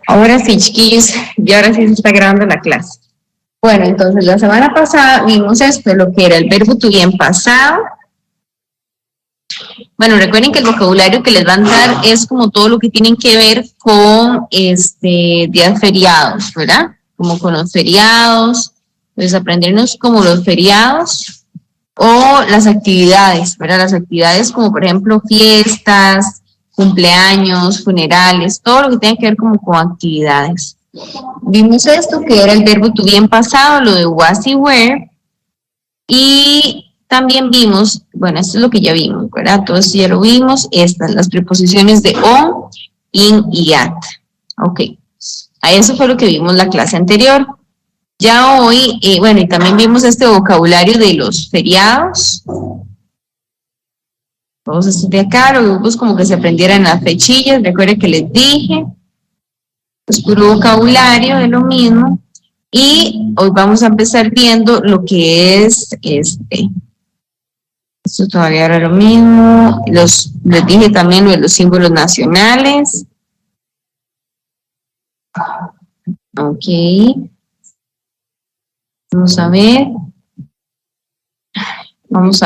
Ahora sí, chiquillos, y ahora sí se está grabando la clase. Bueno, entonces la semana pasada vimos esto, lo que era el verbo to be en pasado. Bueno, recuerden que el vocabulario que les van a dar es como todo lo que tienen que ver con días feriados, ¿verdad? Como con los feriados, pues aprendernos como los feriados o las actividades, ¿verdad? Las actividades como por ejemplo fiestas, cumpleaños, funerales, todo lo que tenga que ver como con actividades. Vimos esto que era el verbo to be en pasado, lo de was y were, y también vimos, bueno, esto es lo que ya vimos, ¿verdad? Todo esto ya lo vimos, estas, las preposiciones de on, in y at. Ok, a eso fue lo que vimos la clase anterior. Ya hoy, bueno, y también vimos este vocabulario de los feriados. Todos estos de acá, lo vimos como que se aprendieran las fechillas, recuerden que les dije, es puro vocabulario de lo mismo. Y hoy vamos a empezar viendo lo que es esto todavía era lo mismo, les dije también lo de los símbolos nacionales. Ok. Vamos a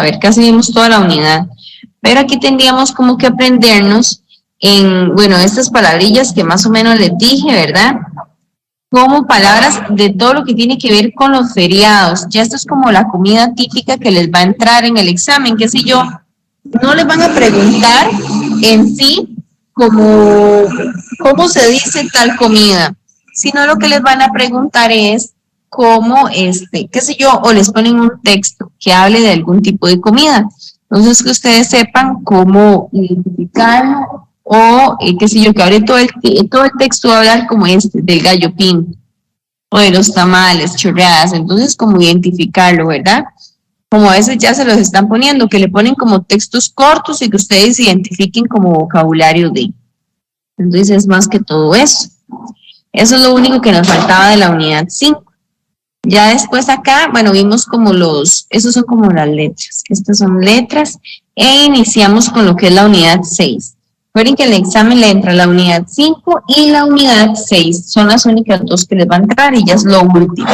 ver, casi vimos toda la unidad. Pero aquí tendríamos como que aprendernos bueno, estas palabrillas que más o menos les dije, ¿verdad? Como palabras de todo lo que tiene que ver con los feriados. Ya esto es como la comida típica que les va a entrar en el examen, qué sé yo. No les van a preguntar en sí cómo se dice tal comida, sino lo que les van a preguntar es cómo, qué sé yo, o les ponen un texto que hable de algún tipo de comida. Entonces, que ustedes sepan cómo identificarlo o, qué sé yo, que hable todo el texto va a hablar como del gallo pinto o de los tamales, chorreadas. Entonces, cómo identificarlo, ¿verdad? Como a veces ya se los están poniendo, que le ponen como textos cortos y que ustedes identifiquen como vocabulario de. Entonces, es más que todo eso. Eso es lo único que nos faltaba de la unidad 5. Ya después acá, bueno, vimos como esos son como las letras. Estas son letras. E iniciamos con lo que es la unidad 6. Recuerden que el examen le entra la unidad 5 y la unidad 6. Son las únicas dos que les van a entrar y ya es lo último.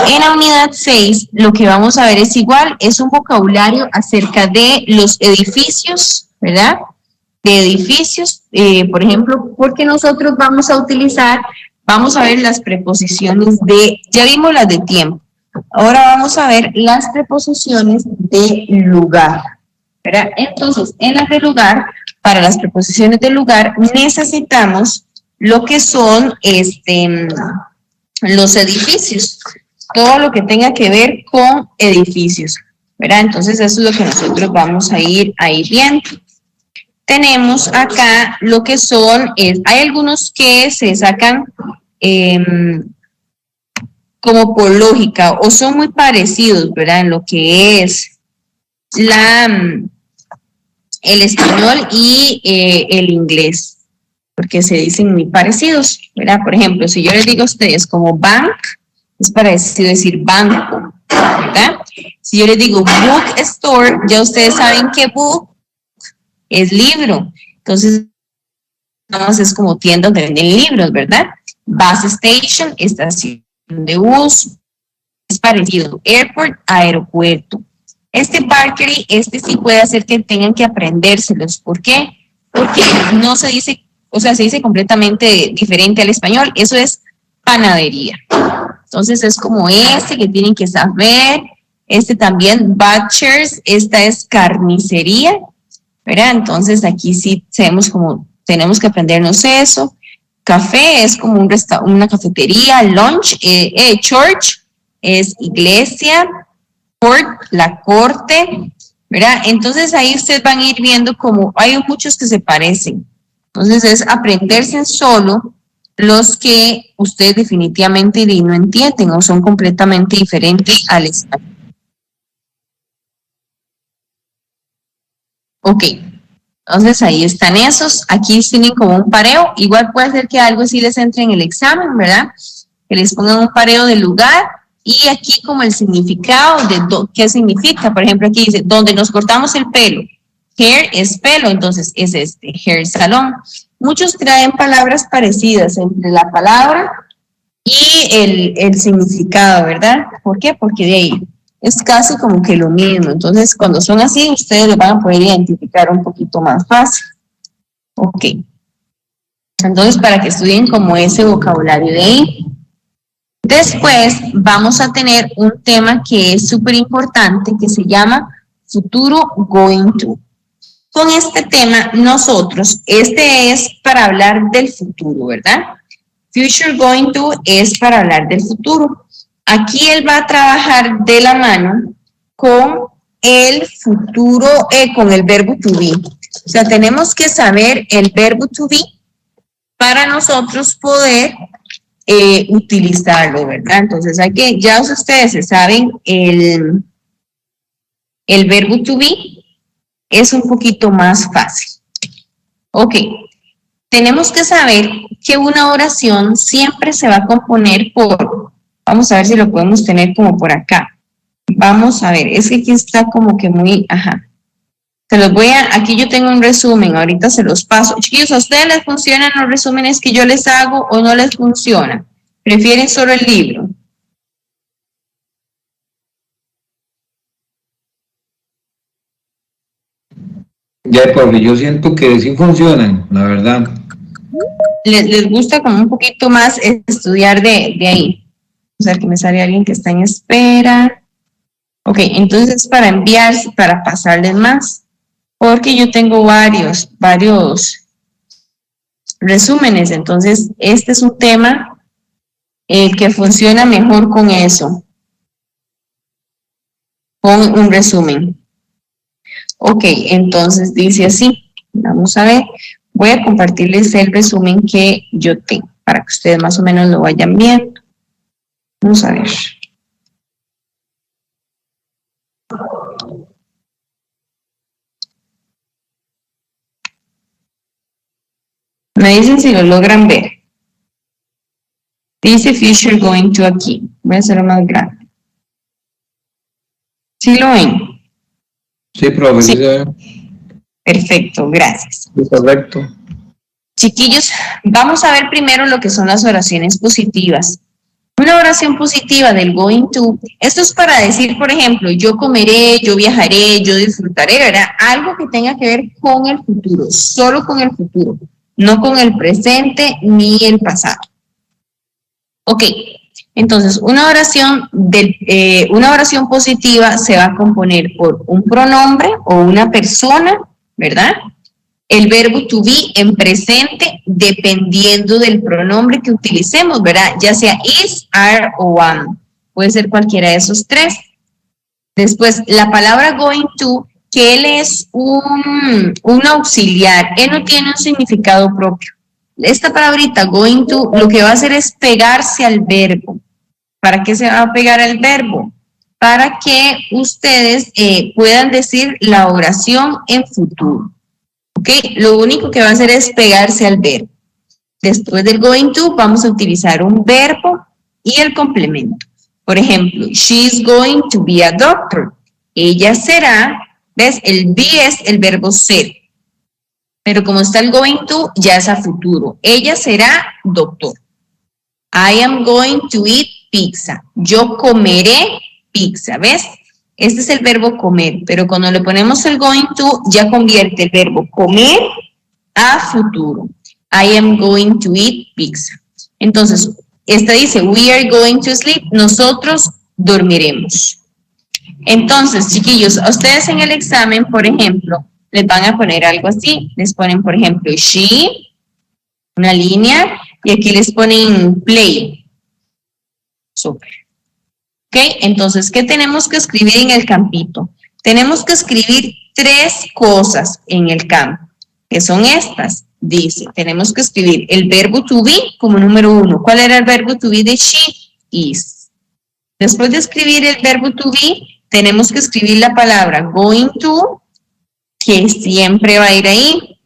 En la unidad 6, lo que vamos a ver es igual, es un vocabulario acerca de los edificios, ¿verdad? De edificios, por ejemplo, porque nosotros vamos a ver las preposiciones ya vimos las de tiempo, ahora vamos a ver las preposiciones de lugar, ¿verdad? Entonces, en las de lugar, para las preposiciones de lugar, necesitamos lo que son los edificios, todo lo que tenga que ver con edificios, ¿verdad? Entonces, eso es lo que nosotros vamos a ir viendo. Tenemos acá lo que son, hay algunos que se sacan como por lógica o son muy parecidos, ¿verdad? En lo que es el español y el inglés, porque se dicen muy parecidos, ¿verdad? Por ejemplo, si yo les digo a ustedes como bank, es parecido decir banco, ¿verdad? Si yo les digo bookstore, ya ustedes saben que book es libro. Entonces, es como tienda donde venden libros, ¿verdad? Bus station, estación de bus, es parecido. Airport, aeropuerto. Bakery, sí puede hacer que tengan que aprendérselos. ¿Por qué? Porque no se dice, o sea, se dice completamente diferente al español. Eso es panadería. Entonces, es como que tienen que saber. También, butchers, esta es carnicería, ¿verdad? Entonces, aquí sí sabemos como tenemos que aprendernos eso. Café es como una cafetería. Lunch, church es iglesia. Court, la corte, ¿verdad? Entonces ahí ustedes van a ir viendo como hay muchos que se parecen. Entonces es aprenderse solo los que ustedes definitivamente no entienden o son completamente diferentes al español. Ok, entonces ahí están esos. Aquí tienen como un pareo. Igual puede ser que algo así les entre en el examen, ¿verdad? Que les pongan un pareo de lugar. Y aquí como el significado de qué significa. Por ejemplo, aquí dice, donde nos cortamos el pelo. Hair es pelo, entonces es este, hair salon. Muchos traen palabras parecidas entre la palabra y el significado, ¿verdad? ¿Por qué? Porque de ahí es casi como que lo mismo. Entonces, cuando son así, ustedes lo van a poder identificar un poquito más fácil. Ok. Entonces, para que estudien como ese vocabulario de ahí. Después vamos a tener un tema que es súper importante, que se llama futuro going to. Con este tema, nosotros, este es para hablar del futuro, ¿verdad? Future going to es para hablar del futuro. Aquí él va a trabajar de la mano con el futuro, con el verbo to be. O sea, tenemos que saber el verbo to be para nosotros poder utilizarlo, ¿verdad? Entonces hay que, ya ustedes saben, el verbo to be es un poquito más fácil. Ok, tenemos que saber que una oración siempre se va a componer por, vamos a ver si lo podemos tener como por acá. Vamos a ver, es que aquí está como que muy, ajá. Se los voy a, aquí yo tengo un resumen, ahorita se los paso. Chiquillos, ¿a ustedes les funcionan los resúmenes que yo les hago o no les funciona? ¿Prefieren solo el libro? Ya, profe, yo siento que sí funcionan, la verdad. Les gusta como un poquito más estudiar de ahí. O sea, que me sale alguien que está en espera. Ok, entonces para enviar, para pasarles más, porque yo tengo varios resúmenes, entonces este es un tema que funciona mejor con eso, con un resumen. Ok, entonces dice así, vamos a ver, voy a compartirles el resumen que yo tengo, para que ustedes más o menos lo vayan viendo. Vamos a ver. Me dicen si lo logran ver. Dice future going to aquí. Voy a hacerlo más grande. ¿Sí lo ven? Sí, profe, sí, Sí. se ve. Perfecto, gracias. Sí, correcto. Chiquillos, vamos a ver primero lo que son las oraciones positivas. Una oración positiva del going to, esto es para decir, por ejemplo, yo comeré, yo viajaré, yo disfrutaré, ¿verdad? Algo que tenga que ver con el futuro, solo con el futuro, no con el presente ni el pasado. Ok, entonces una oración positiva se va a componer por un pronombre o una persona, ¿verdad? El verbo to be en presente dependiendo del pronombre que utilicemos, ¿verdad? Ya sea is, are o am. Puede ser cualquiera de esos tres. Después, la palabra going to, que él es un auxiliar. Él no tiene un significado propio. Esta palabrita going to lo que va a hacer es pegarse al verbo. ¿Para qué se va a pegar al verbo? Para que ustedes puedan decir la oración en futuro. ¿Ok? Lo único que va a hacer es pegarse al verbo. Después del going to vamos a utilizar un verbo y el complemento. Por ejemplo, she's going to be a doctor. Ella será, ¿ves? El be es el verbo ser. Pero como está el going to, ya es a futuro. Ella será doctor. I am going to eat pizza. Yo comeré pizza, ¿ves? Este es el verbo comer, pero cuando le ponemos el going to, ya convierte el verbo comer a futuro. I am going to eat pizza. Entonces, esta dice, we are going to sleep. Nosotros dormiremos. Entonces, chiquillos, a ustedes en el examen, por ejemplo, les van a poner algo así. Les ponen, por ejemplo, she, una línea, y aquí les ponen play. Súper. ¿Ok? Entonces, ¿qué tenemos que escribir en el campito? Tenemos que escribir 3 cosas en el campo, que son estas. Dice, tenemos que escribir el verbo to be como número 1. ¿Cuál era el verbo to be de she? Is. Después de escribir el verbo to be, tenemos que escribir la palabra going to, que siempre va a ir ahí.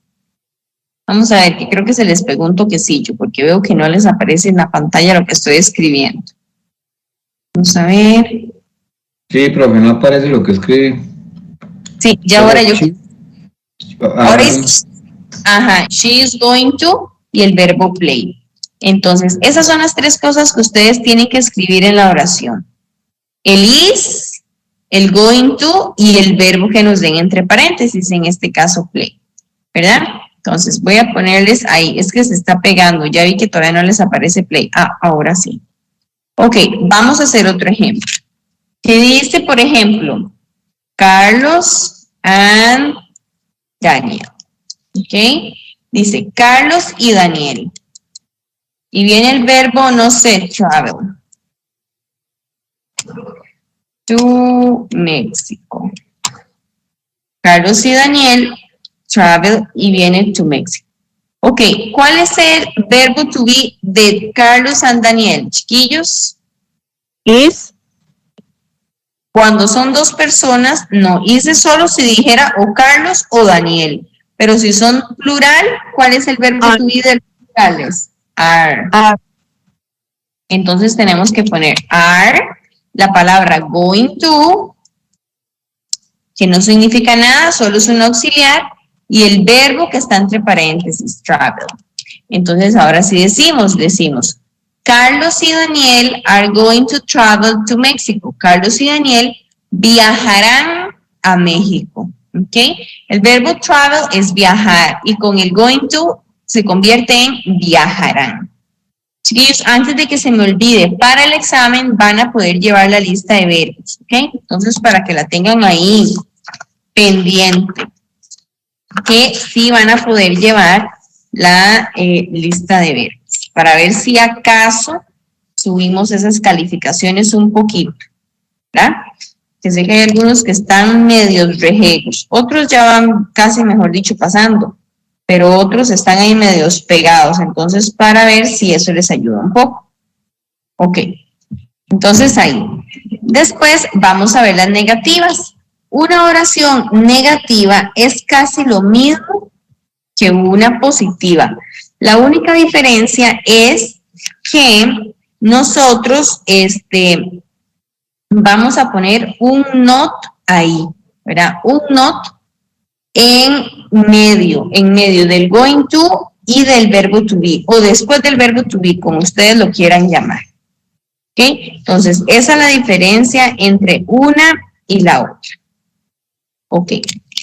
Vamos a ver, que creo que se les pegó un toquecillo, porque veo que no les aparece en la pantalla lo que estoy escribiendo. Vamos a ver. Sí, profe, no aparece lo que escribe. Sí, ya ahora yo... Ahora es, she is going to y el verbo play. Entonces, esas son las tres cosas que ustedes tienen que escribir en la oración. El is, el going to y el verbo que nos den entre paréntesis, en este caso play, ¿verdad? Entonces, voy a ponerles ahí, es que se está pegando, ya vi que todavía no les aparece play. Ah, ahora sí. Ok, vamos a hacer otro ejemplo. Que dice, por ejemplo, Carlos and Daniel. Ok, dice Carlos y Daniel. Y viene el verbo, no sé, travel. To Mexico. Carlos y Daniel travel y viene to Mexico. Ok, ¿cuál es el verbo to be de Carlos and Daniel, chiquillos? Is. Cuando son dos personas, no. Is es solo si dijera o Carlos o Daniel. Pero si son plural, ¿cuál es el verbo to be de los plurales? Are. Entonces tenemos que poner are, la palabra going to, que no significa nada, solo es un auxiliar, y el verbo que está entre paréntesis, travel. Entonces ahora sí decimos, Carlos y Daniel are going to travel to Mexico. Carlos y Daniel viajarán a México. ¿Ok? El verbo travel es viajar y con el going to se convierte en viajarán. Chiquillos, antes de que se me olvide, para el examen van a poder llevar la lista de verbos. ¿Ok? Entonces, para que la tengan ahí pendiente, que sí van a poder llevar la lista de verbos, para ver si acaso subimos esas calificaciones un poquito, ¿verdad? Que sé que hay algunos que están medios rejegos, otros ya van casi, mejor dicho, pasando, pero otros están ahí medios pegados, entonces para ver si eso les ayuda un poco. Ok, entonces ahí. Después vamos a ver las negativas. Una oración negativa es casi lo mismo que una positiva. La única diferencia es que nosotros vamos a poner un not ahí, ¿verdad? Un not en medio del going to y del verbo to be, o después del verbo to be, como ustedes lo quieran llamar. ¿Ok? Entonces, esa es la diferencia entre una y la otra. Ok,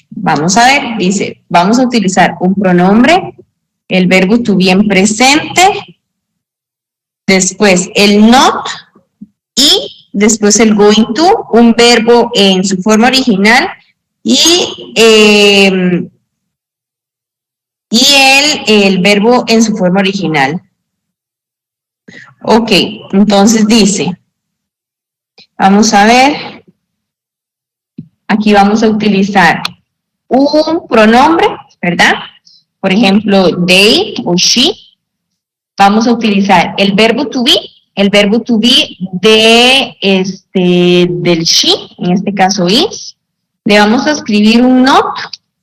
vamos a ver, dice, vamos a utilizar un pronombre, el verbo to be en presente, después el not y después el going to, un verbo en su forma original y el verbo en su forma original. Ok, entonces dice, vamos a ver. Aquí vamos a utilizar un pronombre, ¿verdad? Por ejemplo, they o she. Vamos a utilizar el verbo to be del she, en este caso is. Le vamos a escribir un not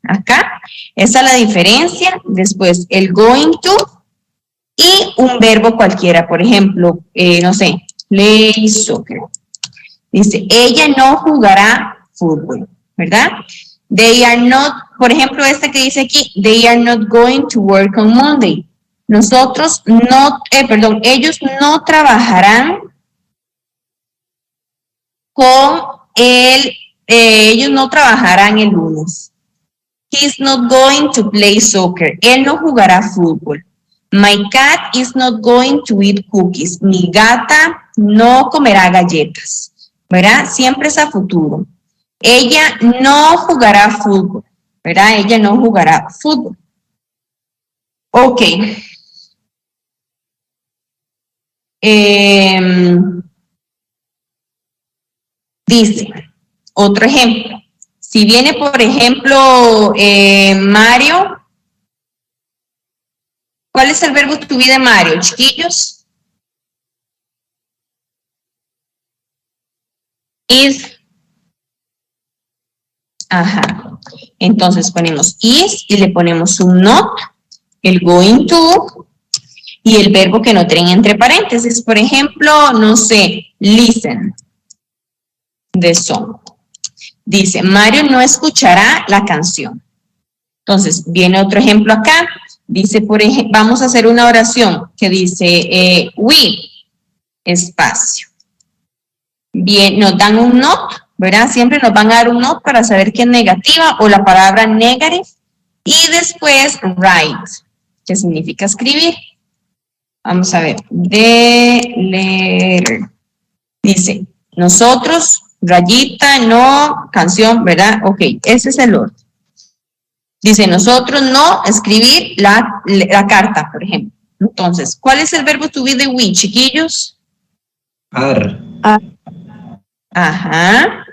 acá. Esa es la diferencia. Después el going to y un verbo cualquiera. Por ejemplo, no sé, play soccer. Dice, ella no jugará fútbol, ¿verdad? They are not, por ejemplo, este que dice aquí, they are not going to work on Monday. Nosotros no, ellos no trabajarán ellos no trabajarán el lunes. He's not going to play soccer. Él no jugará fútbol. My cat is not going to eat cookies. Mi gata no comerá galletas, ¿verdad? Siempre es a futuro. Ella no jugará fútbol, ¿verdad? Ella no jugará fútbol. Ok. Dice, otro ejemplo. Si viene, por ejemplo, Mario, ¿cuál es el verbo to be de Mario, chiquillos? Is. Ajá. Entonces ponemos is y le ponemos un not, el going to y el verbo que no tienen entre paréntesis. Por ejemplo, no sé, listen. The song. Dice, Mario no escuchará la canción. Entonces, viene otro ejemplo acá. Dice, por ejemplo, vamos a hacer una oración que dice, we, espacio. Bien, nos dan un not, ¿verdad? Siempre nos van a dar un not para saber que es negativa o la palabra negative. Y después, write, que significa escribir. Vamos a ver, the letter. Dice, nosotros, rayita, no, canción, ¿verdad? Ok, ese es el orden. Dice, nosotros no escribir la carta, por ejemplo. Entonces, ¿cuál es el verbo to be de we, chiquillos? Are. Ajá.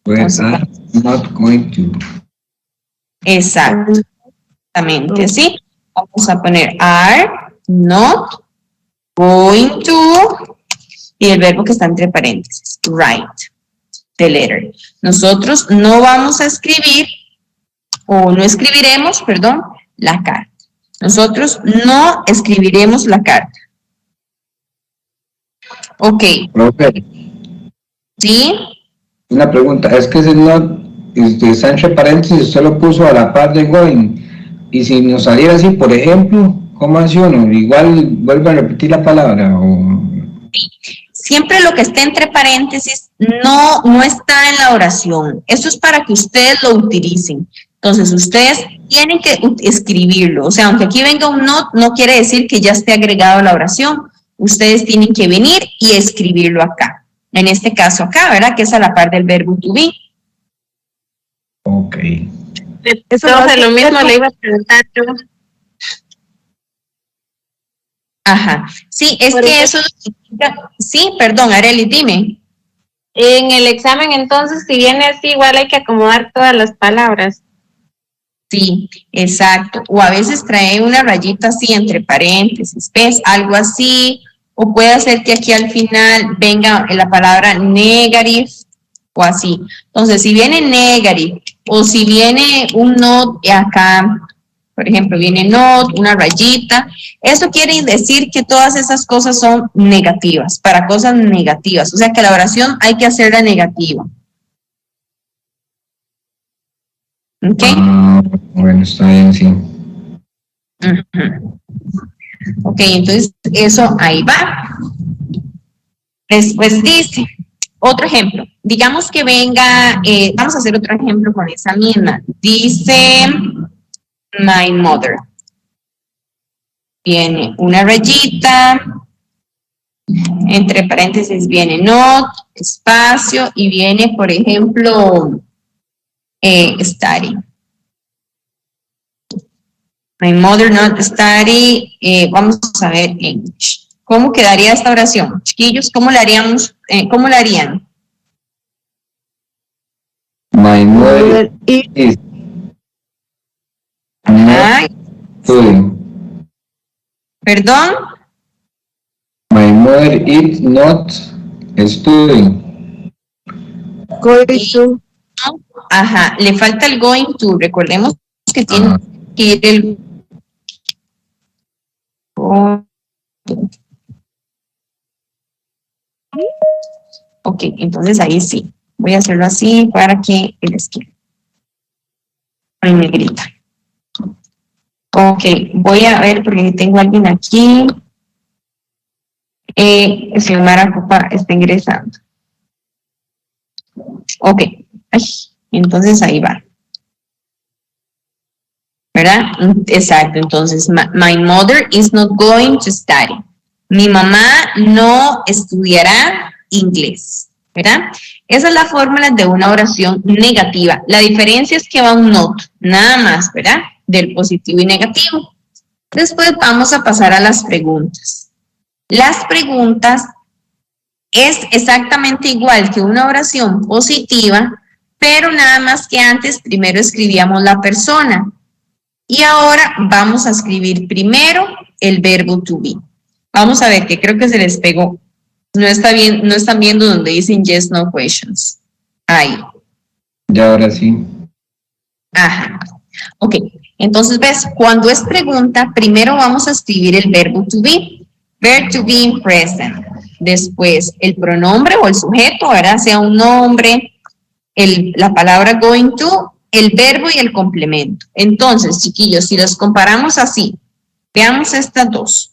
We are not going to. Exactamente, ¿sí? Vamos a poner are not going to, y el verbo que está entre paréntesis, write, the letter. Nosotros no vamos a escribir, o no escribiremos, perdón, la carta. Nosotros no escribiremos la carta. Ok. Profe, ¿Sí? una pregunta, es que ese not está entre paréntesis, usted lo puso a la par de going, y si nos saliera así, por ejemplo, ¿cómo hace uno? Igual vuelve a repetir la palabra, o... Siempre lo que esté entre paréntesis no está en la oración. Eso es para que ustedes lo utilicen. Entonces, ustedes tienen que escribirlo. O sea, aunque aquí venga un not, no quiere decir que ya esté agregado a la oración. Ustedes tienen que venir y escribirlo acá. En este caso acá, ¿verdad? Que es a la par del verbo to be. Ok. Eso es lo mismo, le iba a preguntar yo. Ajá. Sí, es que eso significa... Sí, perdón, Arely, dime. En el examen, entonces, si viene así, igual hay que acomodar todas las palabras. Sí, exacto. O a veces trae una rayita así entre paréntesis, ¿ves? Algo así. O puede ser que aquí al final venga la palabra negative o así. Entonces, si viene negative o si viene un not acá, por ejemplo, viene not, una rayita, eso quiere decir que todas esas cosas son negativas, para cosas negativas. O sea que la oración hay que hacerla negativa. ¿Ok? Bueno, está bien, sí. Ok, entonces eso ahí va. Después dice, otro ejemplo. Digamos que venga, vamos a hacer otro ejemplo con esa misma. Dice, my mother. Viene una rayita, entre paréntesis viene not, espacio, y viene, por ejemplo, study. My mother not study. Vamos a ver English. ¿Cómo quedaría esta oración? Chiquillos, ¿cómo la haríamos? ¿Cómo la harían? My mother is not studying. ¿Perdón? My mother is not studying. Going to. Ajá, le falta el going to. Recordemos que tiene que ir el... Ok, entonces ahí sí. Voy a hacerlo así para que él escriba. En negrita. Ok, voy a ver porque tengo a alguien aquí. El señor Maracopa está ingresando. Ok, ay, entonces ahí va. ¿Verdad? Exacto, entonces, my mother is not going to study. Mi mamá no estudiará inglés, ¿verdad? Esa es la fórmula de una oración negativa. La diferencia es que va un not, nada más, ¿verdad? Del positivo y negativo. Después vamos a pasar a las preguntas. Las preguntas es exactamente igual que una oración positiva, pero nada más que antes primero escribíamos la persona. Y ahora vamos a escribir primero el verbo to be. Vamos a ver que creo que se les pegó. No está bien, no están viendo donde dicen yes, no questions. Ahí. Ya ahora sí. Ajá. Ok. Entonces, ves, cuando es pregunta, primero vamos a escribir el verbo to be. Verb to be in present. Después, el pronombre o el sujeto, ¿verdad? Sea un nombre, la palabra going to el verbo y el complemento. Entonces, chiquillos, si los comparamos así, veamos estas dos.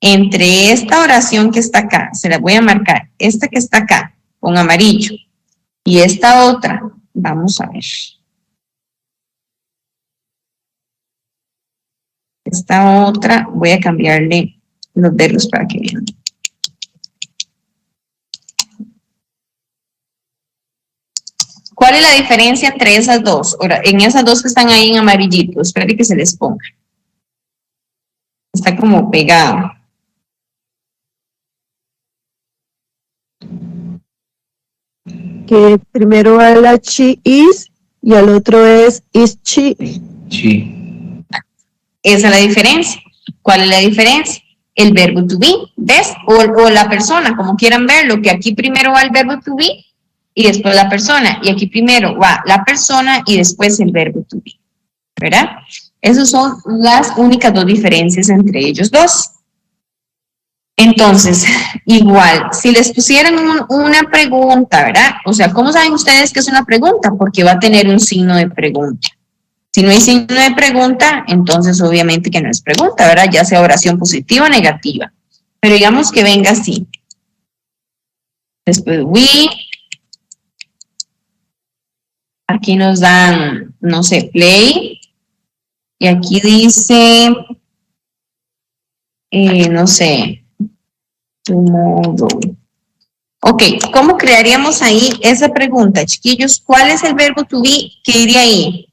Entre esta oración que está acá, se la voy a marcar, esta que está acá, con amarillo, y esta otra, vamos a ver. Esta otra, voy a cambiarle los verbos para que vean. ¿Cuál es la diferencia entre esas dos? Ahora, en esas dos que están ahí en amarillito, espere que se les ponga. Está como pegado. Que primero va la she is y al otro es is she. Sí. Esa es la diferencia. ¿Cuál es la diferencia? El verbo to be, ¿ves? O la persona, como quieran verlo, que aquí primero va el verbo to be y después la persona. Y aquí primero va la persona y después el verbo to be. ¿Verdad? Esas son las únicas dos diferencias entre ellos dos. Entonces, igual, si les pusieran una pregunta, ¿verdad? O sea, ¿cómo saben ustedes que es una pregunta? Porque va a tener un signo de pregunta. Si no hay signo de pregunta, entonces obviamente que no es pregunta, ¿verdad? Ya sea oración positiva o negativa. Pero digamos que venga así. Después, we. Aquí nos dan, no sé, play. Y aquí dice, no sé, tomorrow. Ok, ¿cómo crearíamos ahí esa pregunta, chiquillos? ¿Cuál es el verbo to be que iría ahí?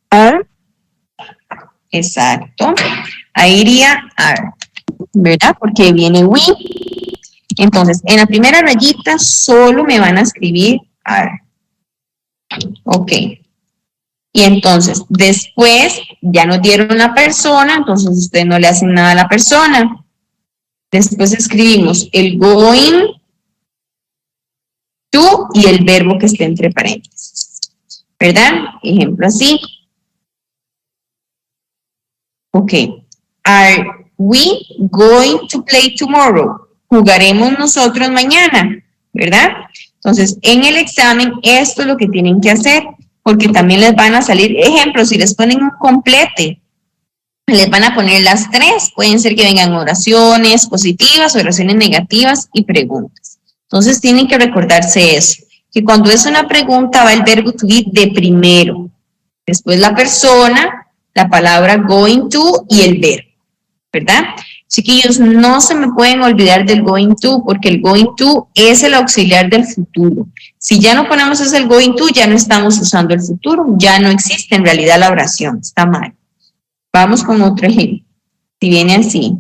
Are. Exacto. Ahí iría are, ¿verdad? Porque viene we. Entonces, en la primera rayita solo me van a escribir are. Ok. Y entonces, después ya nos dieron una persona, entonces ustedes no le hacen nada a la persona. Después escribimos el going to y el verbo que esté entre paréntesis. ¿Verdad? Ejemplo así. Ok. Are we going to play tomorrow? Jugaremos nosotros mañana, ¿verdad? Entonces, en el examen, esto es lo que tienen que hacer, porque también les van a salir ejemplos. Si les ponen un complete, les van a poner las tres. Pueden ser que vengan oraciones positivas, oraciones negativas y preguntas. Entonces, tienen que recordarse eso, que cuando es una pregunta va el verbo to be de primero, después la persona, la palabra going to y el verbo, ¿verdad? Chiquillos, no se me pueden olvidar del going to, porque el going to es el auxiliar del futuro. Si ya no ponemos ese el going to, ya no estamos usando el futuro, ya no existe en realidad la oración, está mal. Vamos con otro ejemplo. Si viene así.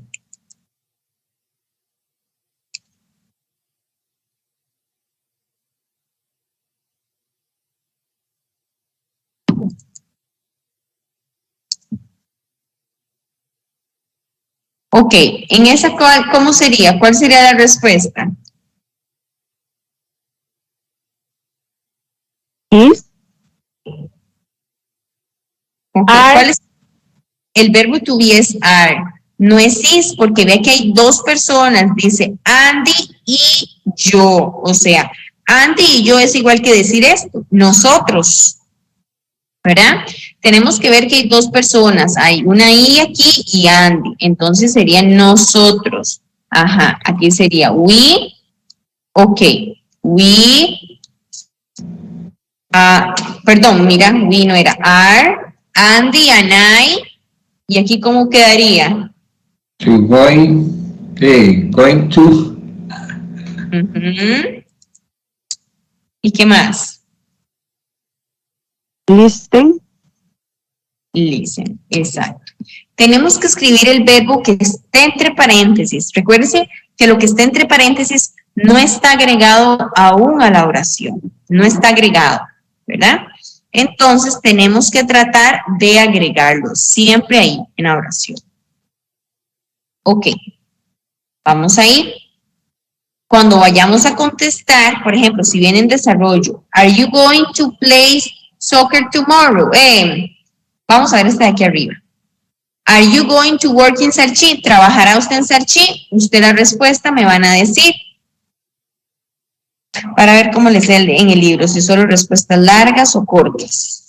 Ok, en esa, ¿cómo sería? ¿Cuál sería la respuesta? Is. Okay. ¿Cuál es? El verbo to be es are. No es is, porque ve que hay dos personas, dice Andy y yo. O sea, Andy y yo es igual que decir esto, nosotros, ¿verdad? Tenemos que ver que hay dos personas, hay una I aquí y Andy, entonces serían nosotros. Ajá, aquí sería we, ok, we, perdón, mira, we no era are, Andy and I, y aquí ¿cómo quedaría? To going to. ¿Y qué más? Listen. Listen, exacto. Tenemos que escribir el verbo que esté entre paréntesis. Recuérdense que lo que esté entre paréntesis no está agregado aún a la oración. No está agregado, ¿verdad? Entonces tenemos que tratar de agregarlo siempre ahí en la oración. Ok. Vamos a ir. Cuando vayamos a contestar, por ejemplo, si viene en desarrollo, ¿Are you going to play soccer tomorrow? Vamos a ver este de aquí arriba. ¿Are you going to work in Sarchi? ¿Trabajará usted en Sarchi? Usted la respuesta me van a decir Para ver cómo les sale en el libro, si solo respuestas largas o cortas.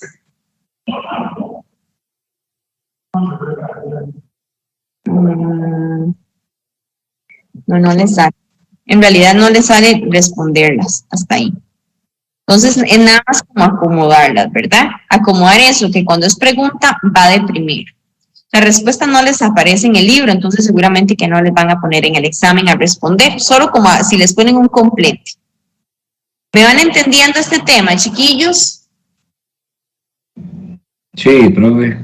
No les sale. En realidad no les sale responderlas hasta ahí. Entonces es nada más como acomodarlas, ¿verdad? Acomodar eso, que cuando es pregunta va de primero. La respuesta no les aparece en el libro, entonces seguramente que no les van a poner en el examen a responder, solo como si les ponen un complete. ¿Me van entendiendo este tema, chiquillos? Sí, profe.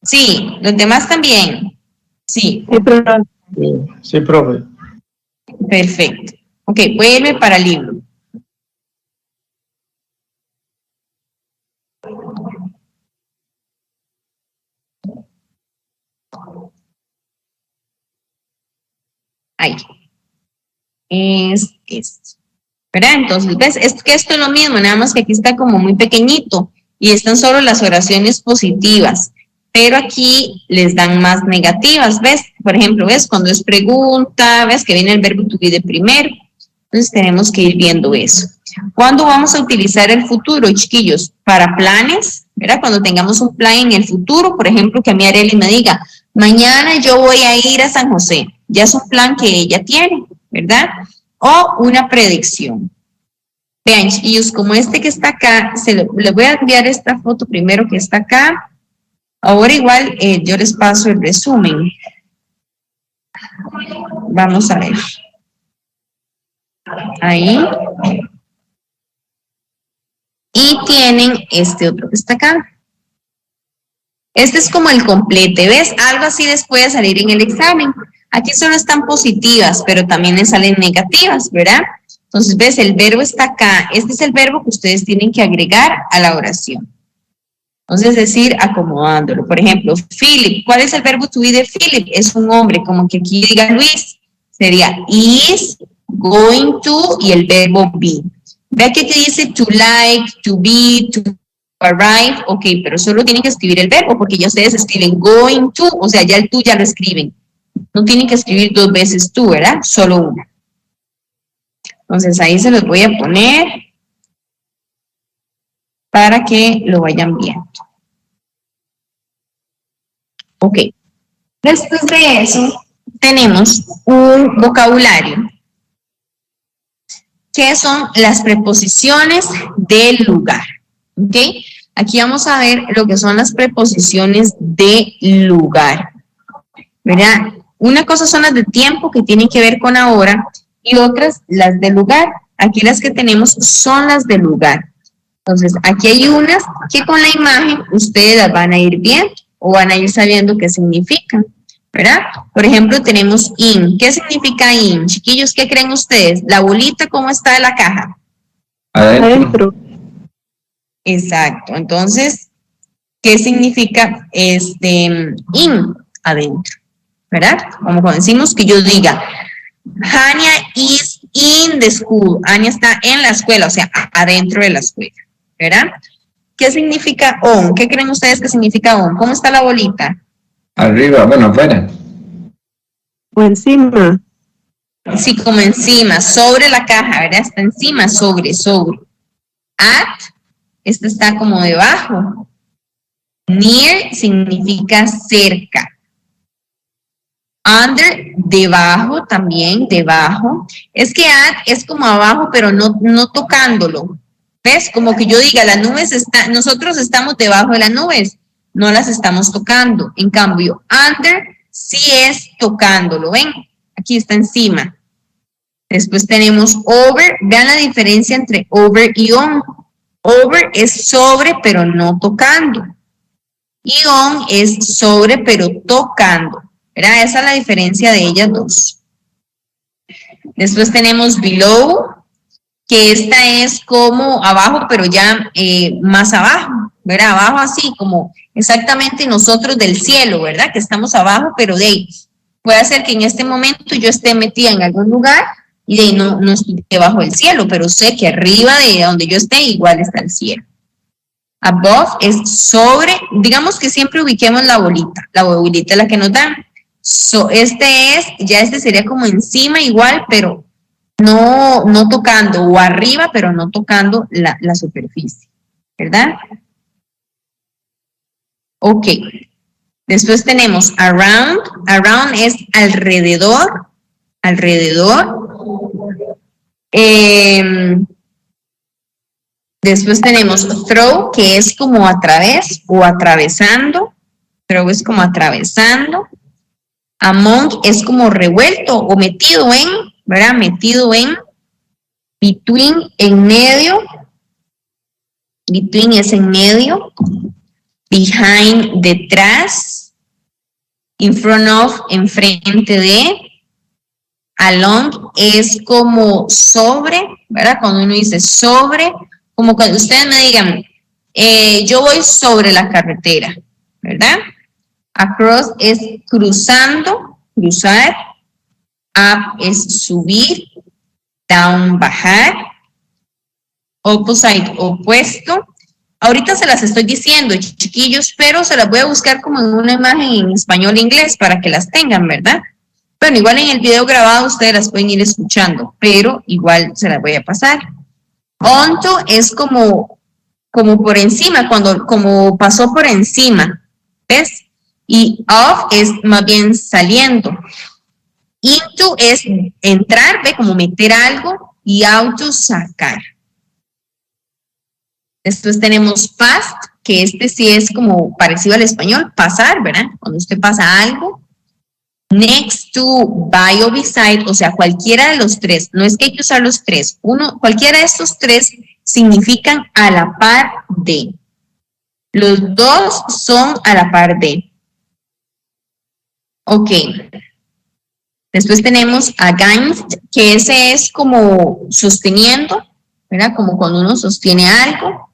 Sí, los demás también. Sí. Sí, profe. Sí, profe. Perfecto. Ok, voy a irme para el libro. Ahí. Es esto. ¿Verdad? Entonces, ¿ves? Es que esto es lo mismo, nada más que aquí está como muy pequeñito y están solo las oraciones positivas, pero aquí les dan más negativas, ¿ves? Por ejemplo, ¿ves? Cuando es pregunta, ¿ves? Que viene el verbo to be de primero. Entonces tenemos que ir viendo eso. ¿Cuándo vamos a utilizar el futuro, chiquillos? Para planes, ¿verdad? Cuando tengamos un plan en el futuro, por ejemplo, que a mí Arely me diga, mañana yo voy a ir a San José. Ya es un plan que ella tiene, ¿verdad? O una predicción. Vean, chiquillos, como este que está acá, les voy a enviar esta foto primero que está acá. Ahora igual yo les paso el resumen. Vamos a ver. Ahí. Y tienen este otro que está acá. Este es como el complete, ¿ves? Algo así les puede salir en el examen. Aquí solo están positivas, pero también les salen negativas, ¿verdad? Entonces, ¿ves? El verbo está acá. Este es el verbo que ustedes tienen que agregar a la oración. Entonces, es decir, acomodándolo. Por ejemplo, Philip. ¿Cuál es el verbo to be de Philip? Es un hombre, como que aquí diga Luis. Sería is, going to y el verbo be. Ve que te dice to like, to be, to arrive. Ok, pero solo tienen que escribir el verbo porque ya ustedes escriben going to, o sea, ya el to ya lo escriben. No tienen que escribir dos veces to, ¿verdad? Solo una. Entonces ahí se los voy a poner para que lo vayan viendo. Ok. Después de eso, tenemos un vocabulario, que son las preposiciones del lugar. ¿Ok? Aquí vamos a ver lo que son las preposiciones de lugar. ¿Verdad? Una cosa son las de tiempo, que tienen que ver con ahora, y otras las de lugar. Aquí las que tenemos son las de lugar. Entonces, aquí hay unas que con la imagen ustedes las van a ir viendo o van a ir sabiendo qué significan, ¿verdad? Por ejemplo, tenemos in. ¿Qué significa in? Chiquillos, ¿qué creen ustedes? La bolita, ¿cómo está de la caja? Adentro. Exacto. Entonces, ¿qué significa in? Adentro, ¿verdad? Como cuando decimos que yo diga, Hania is in the school. Ania está en la escuela, o sea, adentro de la escuela, ¿verdad? ¿Qué significa on? ¿Qué creen ustedes que significa on? ¿Cómo está la bolita? Arriba, bueno, afuera. O encima. Sí, como encima, sobre la caja, ¿verdad? Está encima, sobre. At, esta está como debajo. Near significa cerca. Under, debajo también, debajo. Es que at es como abajo, pero no tocándolo. ¿Ves? Como que yo diga, las nubes están, nosotros estamos debajo de las nubes, no las estamos tocando. En cambio, under sí es tocándolo, ¿ven? Aquí está encima. Después tenemos over. Vean la diferencia entre over y on. Over es sobre, pero no tocando. Y on es sobre, pero tocando. ¿Verdad? Esa es la diferencia de ellas dos. Después tenemos below, que esta es como abajo, pero ya más abajo, ¿verdad? Abajo así, como exactamente nosotros del cielo, ¿verdad? Que estamos abajo, pero de ahí. Puede ser que en este momento yo esté metida en algún lugar y de ahí no estoy debajo del cielo, pero sé que arriba de donde yo esté igual está el cielo. Above es sobre, digamos que siempre ubiquemos la bolita es la que nos da. Este sería como encima igual, pero no tocando, o arriba, pero no tocando la superficie, ¿verdad? Ok. Después tenemos around. Around es alrededor. Después tenemos through, que es como a través o atravesando. Through es como atravesando. Among es como revuelto o metido en, ¿verdad? Metido en. Between, en medio. Between es en medio. Behind, detrás. In front of, enfrente de. Along es como sobre, ¿verdad? Cuando uno dice sobre, como cuando ustedes me digan, yo voy sobre la carretera, ¿verdad? Across es cruzando, cruzar. Up es subir. Down, bajar. Opposite, opuesto. Ahorita se las estoy diciendo, chiquillos, pero se las voy a buscar como en una imagen en español e inglés para que las tengan, ¿verdad? Bueno, igual en el video grabado ustedes las pueden ir escuchando, pero igual se las voy a pasar. Onto es como por encima, como pasó por encima, ¿ves? Y off es más bien saliendo. Into es entrar, ¿ve? Como meter algo, y out, sacar. Después tenemos past, que este sí es como parecido al español, pasar, ¿verdad? Cuando usted pasa algo. Next to, by o beside, o sea, cualquiera de los tres, no es que hay que usar los tres, cualquiera de estos tres significan a la par de. Los dos son a la par de. Ok. Después tenemos against, que ese es como sosteniendo, ¿verdad? Como cuando uno sostiene algo.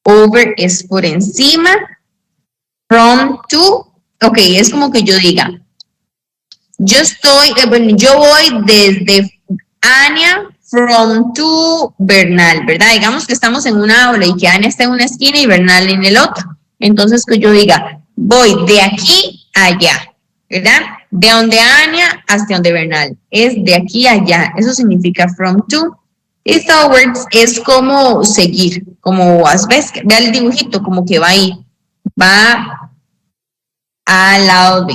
Over es por encima. From to, ok, es como que yo diga, yo voy desde Ania from to Bernal, ¿verdad? Digamos que estamos en una aula y que Ania está en una esquina y Bernal en el otro. Entonces que yo diga, voy de aquí a allá, ¿verdad? De donde Ania hasta donde Bernal. Es de aquí a allá. Eso significa from to. Y towards es como seguir, como ves, vea el dibujito, como que va ahí. Va al lado de,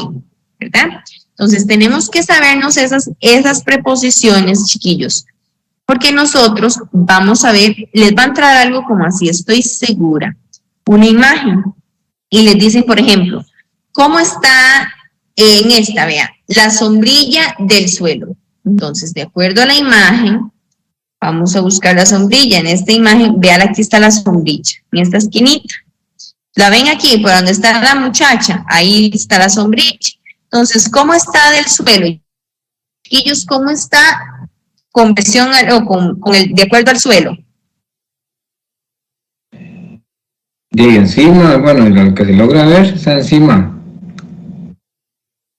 ¿verdad? Entonces, tenemos que sabernos esas preposiciones, chiquillos, porque nosotros vamos a ver, les va a entrar algo como así, estoy segura, una imagen, y les dicen, por ejemplo, ¿cómo está en esta? Vea, la sombrilla del suelo. Entonces, de acuerdo a la imagen, vamos a buscar la sombrilla. En esta imagen, vean, aquí está la sombrilla, en esta esquinita. ¿La ven aquí, por donde está la muchacha? Ahí está la sombrilla. Entonces, ¿cómo está del suelo? Chiquillos, ¿cómo está con presión o de acuerdo al suelo? De encima, bueno, lo que se logra ver está encima.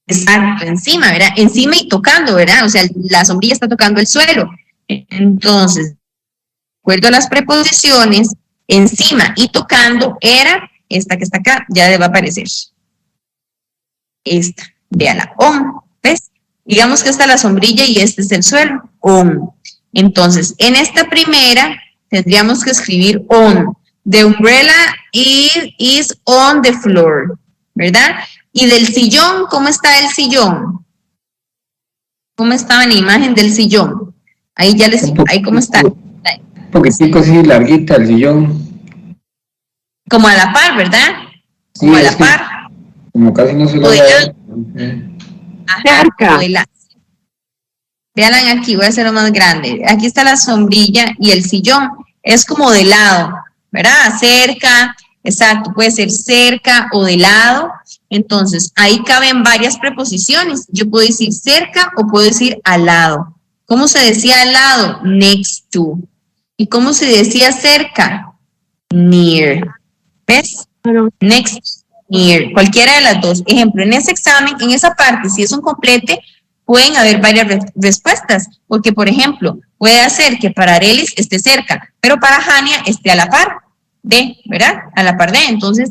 Exacto, encima, ¿verdad? Encima y tocando, ¿verdad? O sea, la sombrilla está tocando el suelo. Entonces, de acuerdo a las preposiciones, encima y tocando era esta que está acá, ya le va a aparecer. Esta. Véala, on, ¿ves? Digamos que esta es la sombrilla y este es el suelo, on. Entonces, en esta primera tendríamos que escribir on. The umbrella is on the floor, ¿verdad? Y del sillón, ¿cómo está el sillón? ¿Cómo estaba en la imagen del sillón? Ahí ya les, ahí cómo está. Un poquitico así larguita el sillón. Como a la par, ¿verdad? Como sí, a la par. Como casi no se lo ve. Cerca. Vean aquí, voy a hacerlo más grande. Aquí está la sombrilla y el sillón. Es como de lado, ¿verdad? Cerca, exacto, puede ser cerca o de lado. Entonces, ahí caben varias preposiciones. Yo puedo decir cerca o puedo decir al lado. ¿Cómo se decía al lado? Next to. ¿Y cómo se decía cerca? Near. ¿Ves? Next, near. Cualquiera de las dos. Ejemplo, en ese examen, en esa parte, si es un complete, pueden haber varias respuestas. Porque, por ejemplo, puede hacer que para Arelis esté cerca, pero para Jania esté a la par de, ¿verdad? A la par de. Entonces,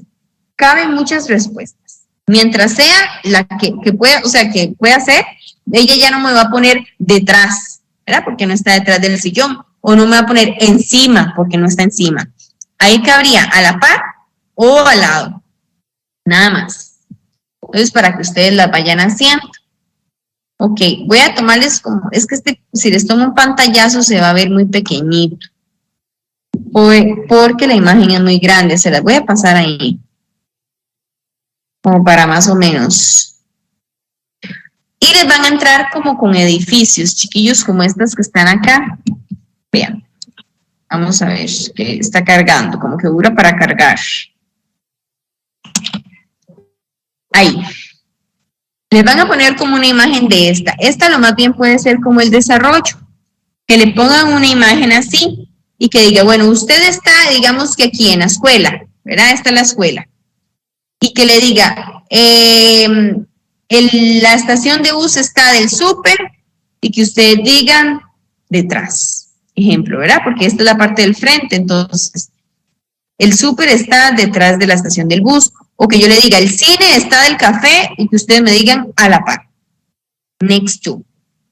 caben muchas respuestas. Mientras sea la que pueda, o sea, que pueda ser, ella ya no me va a poner detrás, ¿verdad? Porque no está detrás del sillón. O no me va a poner encima, porque no está encima. Ahí cabría a la par o al lado. Nada más. Entonces, para que ustedes las vayan haciendo. Ok, voy a tomarles como, es que si les tomo un pantallazo se va a ver muy pequeñito. Porque la imagen es muy grande, se las voy a pasar ahí. Como para más o menos. Y les van a entrar como con edificios, chiquillos, como estas que están acá. Vean. Vamos a ver, que está cargando, como que dura para cargar. Ahí. Les van a poner como una imagen de esta. Esta lo más bien puede ser como el desarrollo. Que le pongan una imagen así y que diga, bueno, usted está, digamos que aquí en la escuela, ¿verdad? Esta es la escuela. Y que le diga, la estación de bus está del súper y que ustedes digan detrás. Ejemplo, ¿verdad? Porque esta es la parte del frente, entonces el súper está detrás de la estación del bus. O que yo le diga, el cine está del café y que ustedes me digan a la par. Next to,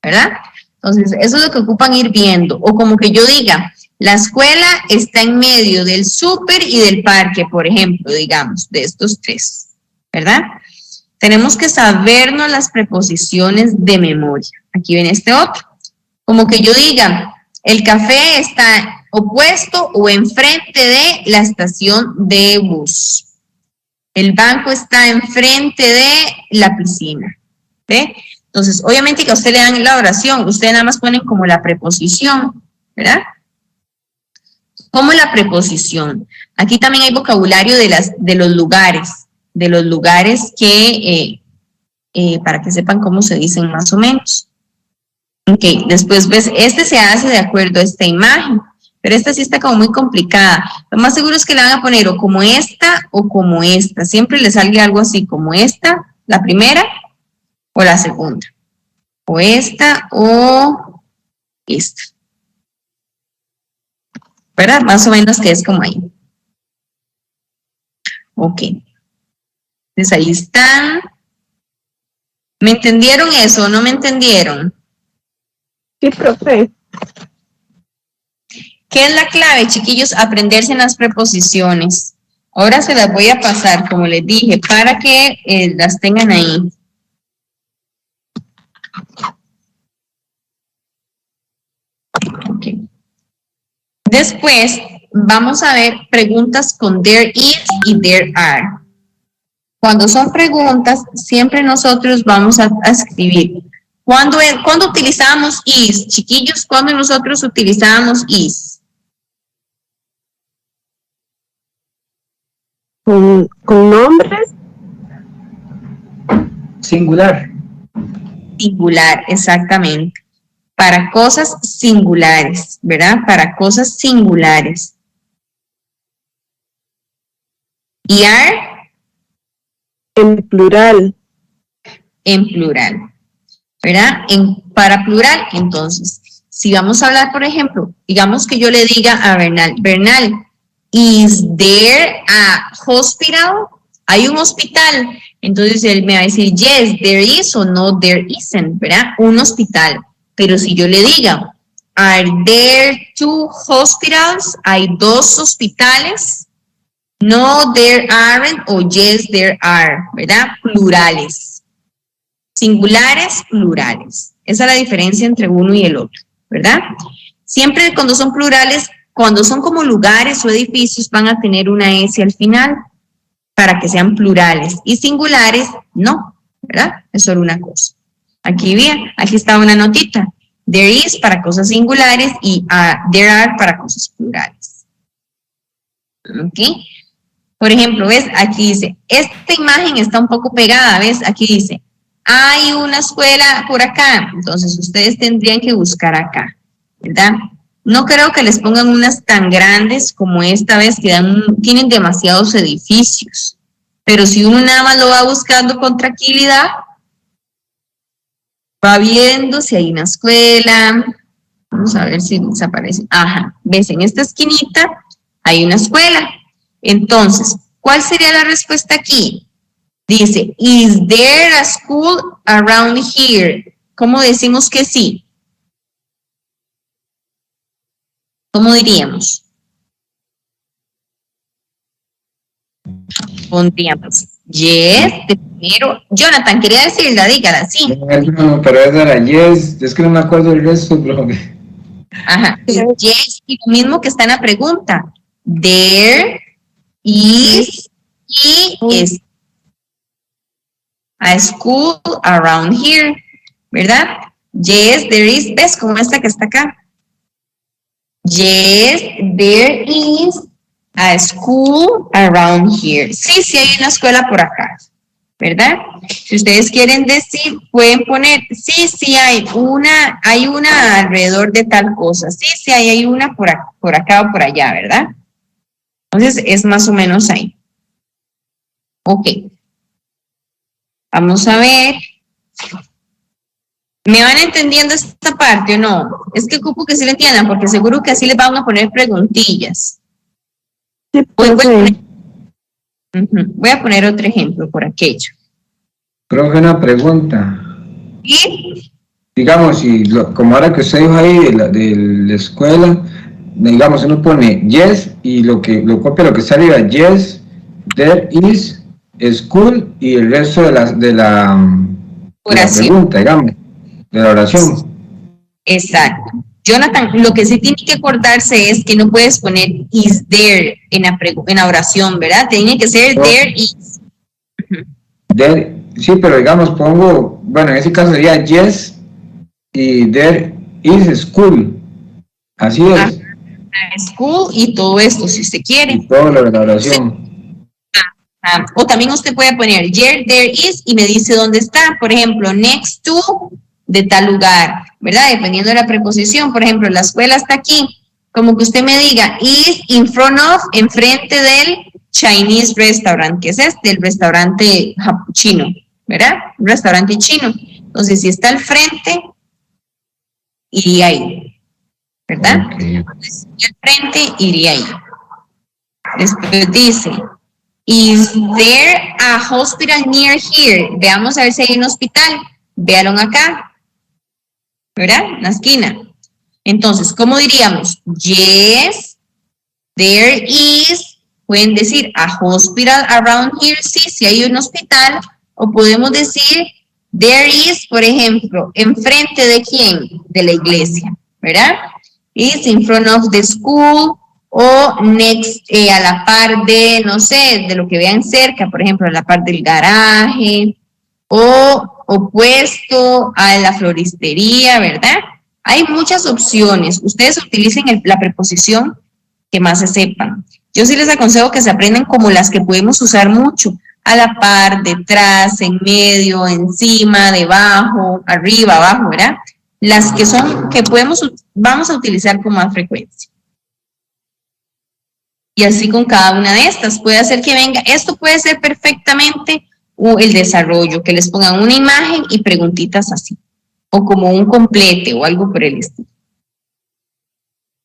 ¿verdad? Entonces, eso es lo que ocupan ir viendo. O como que yo diga, la escuela está en medio del súper y del parque, por ejemplo, digamos, de estos tres, ¿verdad? Tenemos que sabernos las preposiciones de memoria. Aquí viene este otro. Como que yo diga, el café está opuesto o enfrente de la estación de bus. El banco está enfrente de la piscina. ¿Ve? Entonces, obviamente que a usted le dan la oración, ustedes nada más ponen como la preposición, ¿verdad? Como la preposición. Aquí también hay vocabulario de los lugares que, para que sepan cómo se dicen más o menos. Ok, después ves, este se hace de acuerdo a esta imagen, pero esta sí está como muy complicada. Lo más seguro es que la van a poner o como esta o como esta. Siempre le salga algo así como esta, la primera o la segunda. O esta o esta. ¿Verdad? Más o menos que es como ahí. Ok. Entonces ahí están. ¿Me entendieron eso o no me entendieron? Sí, profe. ¿Qué es la clave, chiquillos? Aprenderse en las preposiciones. Ahora se las voy a pasar, como les dije, para que las tengan ahí. Okay. Después vamos a ver preguntas con there is y there are. Cuando son preguntas, siempre nosotros vamos a escribir. ¿Cuándo utilizamos is? Chiquillos, ¿cuándo nosotros utilizamos is? Con nombres. Singular. Singular, exactamente. Para cosas singulares, ¿verdad? Para cosas singulares. ¿Y are? En plural. En plural, ¿verdad? Para plural, entonces, si vamos a hablar, por ejemplo, digamos que yo le diga a Bernal, Bernal, ¿is there a hospital? ¿Hay un hospital? Entonces él me va a decir, yes, there is o no, there isn't, ¿verdad? Un hospital. Pero si yo le diga, are there two hospitals? ¿Hay dos hospitales? No, there aren't o yes, there are, ¿verdad? Plurales. Singulares, plurales. Esa es la diferencia entre uno y el otro, ¿verdad? Siempre cuando son plurales, cuando son como lugares o edificios, van a tener una S al final para que sean plurales. Y singulares, no, ¿verdad? Es solo una cosa. Aquí bien, aquí está una notita. There is para cosas singulares y there are para cosas plurales. ¿Ok? Por ejemplo, ¿ves? Aquí dice, esta imagen está un poco pegada, ¿ves? Aquí dice, hay una escuela por acá, entonces ustedes tendrían que buscar acá, ¿verdad? No creo que les pongan unas tan grandes como esta vez, que tienen demasiados edificios, pero si uno nada más lo va buscando con tranquilidad, va viendo si hay una escuela, vamos a ver si desaparece, ajá, ves, en esta esquinita hay una escuela. Entonces, ¿cuál sería la respuesta aquí? Dice, is there a school around here? ¿Cómo decimos que sí? ¿Cómo diríamos? Pondríamos yes, de primero. Jonathan, quería decirla, dígala, sí. No, pero esa era yes, es que no me acuerdo del resto, pero... Ajá, yes, y lo mismo que está en la pregunta. There is, y es a school around here, ¿verdad? Yes, there is, ¿ves? Como esta que está acá. Yes, there is a school around here. Sí, sí hay una escuela por acá, ¿verdad? Si ustedes quieren decir, pueden poner, sí, sí hay una alrededor de tal cosa. Sí, sí hay una por acá o por allá, ¿verdad? Entonces es más o menos ahí. Ok. Vamos a ver. ¿Me van entendiendo esta parte o no? Es que ocupo que sí lo entiendan, porque seguro que así les van a poner preguntillas. Sí, Voy a poner otro ejemplo por aquello. Profe, una pregunta. ¿Y? Digamos, si como ahora que usted dijo ahí de la escuela, digamos, uno pone yes y lo copia lo que está arriba, yes, there is school y el resto de la pregunta, digamos, de la oración. Exacto. Jonathan, lo que sí tiene que acordarse es que no puedes poner is there en la oración, ¿verdad? Tiene que ser No. there is. There, sí, pero digamos, bueno, en ese caso sería yes y there is school. Así es. School y todo esto, si usted quiere. Y todo lo de la oración. O también usted puede poner there is y me dice dónde está. Por ejemplo, next to de tal lugar, ¿verdad? Dependiendo de la preposición. Por ejemplo, la escuela está aquí. Como que usted me diga is in front of, enfrente del Chinese restaurant, que es el restaurante chino, ¿verdad? Un restaurante chino. Entonces, si está al frente, iría ahí, ¿verdad? Okay. Entonces, si al frente, iría ahí. Después dice, is there a hospital near here? Veamos a ver si hay un hospital. Véalo acá, ¿verdad? En la esquina. Entonces, ¿cómo diríamos? Yes, there is, pueden decir a hospital around here, sí, si hay un hospital, o podemos decir there is, por ejemplo, enfrente de quién, de la iglesia, ¿verdad? Is in front of the school, o next, a la par de, no sé, de lo que vean cerca, por ejemplo, a la par del garaje, o opuesto a la floristería, ¿verdad? Hay muchas opciones. Ustedes utilicen la preposición que más se sepan. Yo sí les aconsejo que se aprendan como las que podemos usar mucho, a la par, detrás, en medio, encima, debajo, arriba, abajo, ¿verdad? Las que son, que vamos a utilizar con más frecuencia. Y así con cada una de estas. Puede hacer que venga, esto puede ser perfectamente el desarrollo, que les pongan una imagen y preguntitas así, o como un complete o algo por el estilo.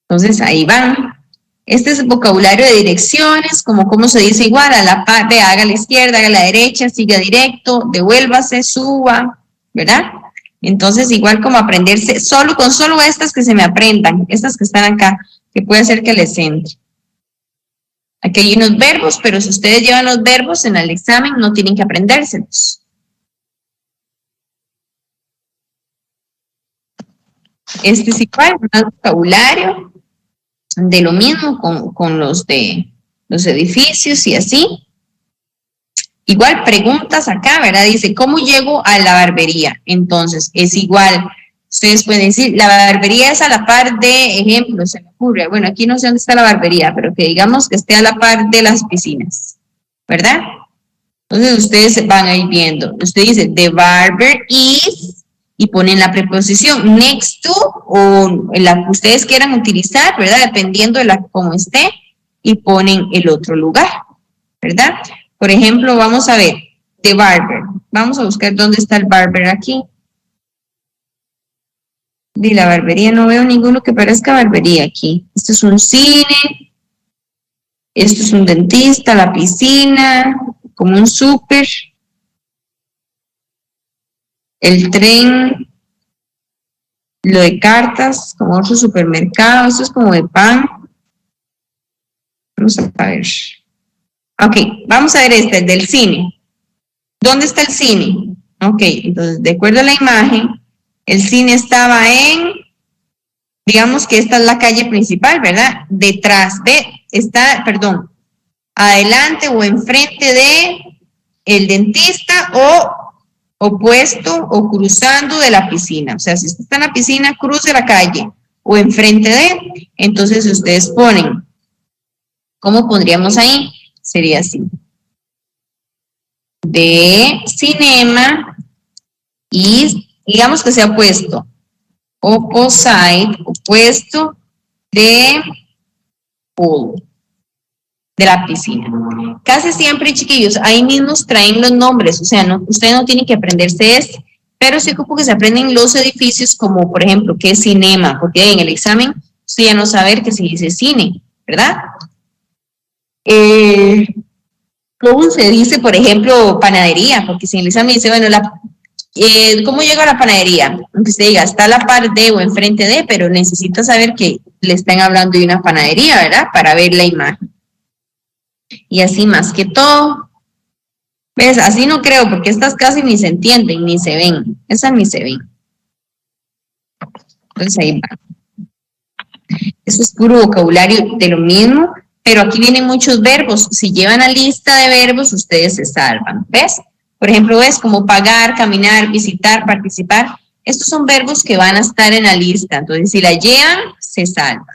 Entonces ahí van. Este es el vocabulario de direcciones, como cómo se dice igual, a la par de haga a la izquierda, haga a la derecha, siga directo, devuélvase, suba, ¿verdad? Entonces igual como aprenderse, con solo estas que se me aprendan, estas que están acá, que puede ser que les entre. Aquí hay unos verbos, pero si ustedes llevan los verbos en el examen, no tienen que aprendérselos. Este es igual, más vocabulario, de lo mismo con los de los edificios y así. Igual preguntas acá, ¿verdad? Dice, ¿cómo llego a la barbería? Entonces, es igual. Ustedes pueden decir, la barbería es a la par de, ejemplo, se me ocurre, bueno, aquí no sé dónde está la barbería, pero que digamos que esté a la par de las piscinas, ¿verdad? Entonces, ustedes van a ir viendo. Usted dice, the barber is, y ponen la preposición next to, o la que ustedes quieran utilizar, ¿verdad? Dependiendo de cómo esté, y ponen el otro lugar, ¿verdad? Por ejemplo, vamos a ver, the barber. Vamos a buscar dónde está el barber aquí. De la barbería no veo ninguno que parezca barbería aquí. Esto es un cine, esto es un dentista, la piscina, como un súper, el tren, lo de cartas, como otro supermercado, esto es como de pan. Vamos a ver. Ok, vamos a ver este, el del cine. ¿Dónde está el cine? Ok, entonces, de acuerdo a la imagen, el cine estaba en, digamos que esta es la calle principal, ¿verdad? Detrás de, está, perdón, adelante o enfrente de el dentista o opuesto o cruzando de la piscina. O sea, si usted está en la piscina, cruce la calle o enfrente de, entonces ustedes ponen, ¿cómo pondríamos ahí? Sería así. De cinema y digamos que sea opuesto. Opposite, opuesto de pool, de la piscina. Casi siempre, chiquillos, ahí mismos traen los nombres, o sea, no, ustedes no tienen que aprenderse este, pero sí como que se aprenden los edificios como, por ejemplo, qué es cinema, porque en el examen usted ya no saber que se dice cine, ¿verdad? ¿Cómo se dice, por ejemplo, panadería? Porque si en el examen dice, bueno, ¿cómo llega a la panadería? Aunque usted diga, está a la par de o enfrente de, pero necesita saber que le están hablando de una panadería, ¿verdad? Para ver la imagen. Y así más que todo. ¿Ves? Así no creo, porque estas casi ni se entienden, ni se ven. Esas ni se ven. Entonces ahí va. Eso es puro vocabulario de lo mismo, pero aquí vienen muchos verbos. Si llevan la lista de verbos, ustedes se salvan. ¿Ves? Por ejemplo, ves como pagar, caminar, visitar, participar. Estos son verbos que van a estar en la lista. Entonces, si la llevan, se salvan.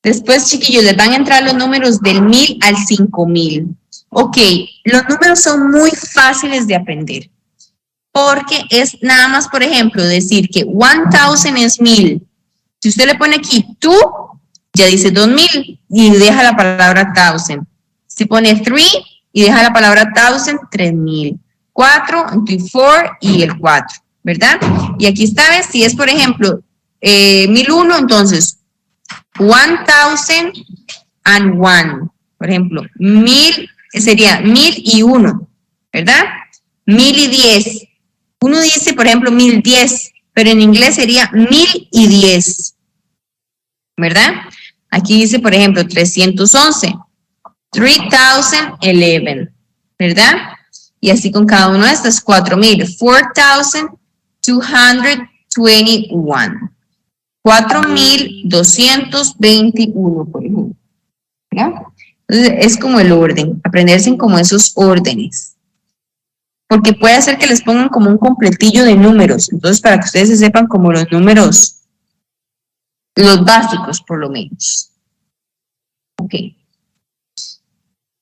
Después, chiquillos, les van a entrar los números del 1000 al 5000. Ok, los números son muy fáciles de aprender. Porque es nada más, por ejemplo, decir que 1000 es 1000. Si usted le pone aquí tú, ya dice 2000 y deja la palabra 1000. Si pone 3 y deja la palabra 1000, 3000. 4, 4 y el 4, ¿verdad? Y aquí está, ¿ves? Si es, por ejemplo, 1001, entonces 1001. Por ejemplo, 1000 sería 1001, ¿verdad? 1010. Uno dice, por ejemplo, 1010, pero en inglés sería 1010, ¿verdad? Aquí dice, por ejemplo, 311, 3011, ¿verdad? Y así con cada uno de estos, 4000, 4221, 4221, por ejemplo, ¿verdad? Entonces, es como el orden, aprenderse como esos órdenes. Porque puede ser que les pongan como un completillo de números. Entonces, para que ustedes se sepan como los números, los básicos por lo menos. Ok.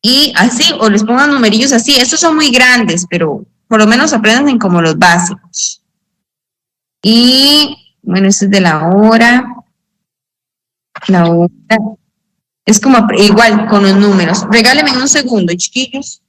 Y así, o les pongan numerillos así. Estos son muy grandes, pero por lo menos aprendan como los básicos. Y, bueno, este es de la hora. La hora. Es como igual con los números. Regálenme un segundo, chiquillos.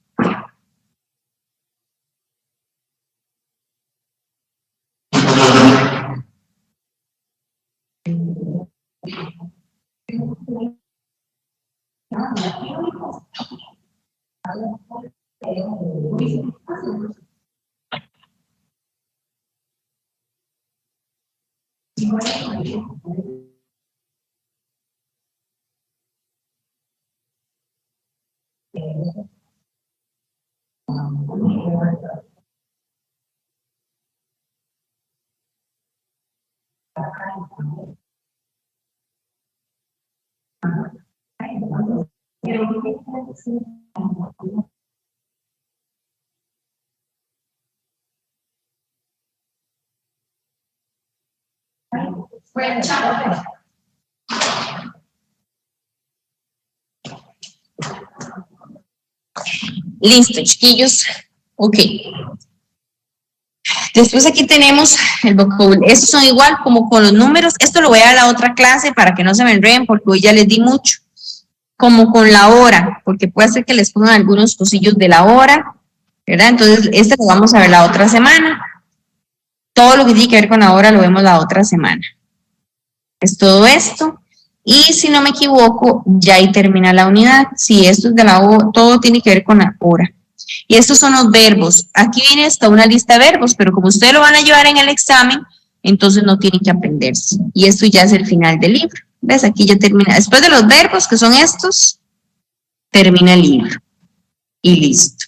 Listo, chiquillos. Ok. Después aquí tenemos el vocabulario. Estos son igual como con los números. Esto lo voy a dar a la otra clase para que no se me enreden porque hoy ya les di mucho. Como con la hora, porque puede ser que les pongan algunos cosillos de la hora, ¿verdad? Entonces, este lo vamos a ver la otra semana. Todo lo que tiene que ver con la hora lo vemos la otra semana. Es todo esto. Y si no me equivoco, ya ahí termina la unidad. Si esto es de la hora, todo tiene que ver con la hora. Y estos son los verbos. Aquí viene hasta una lista de verbos, pero como ustedes lo van a llevar en el examen, entonces no tienen que aprenderse. Y esto ya es el final del libro. ¿Ves? Aquí ya termina. Después de los verbos, que son estos, termina el libro. Y listo.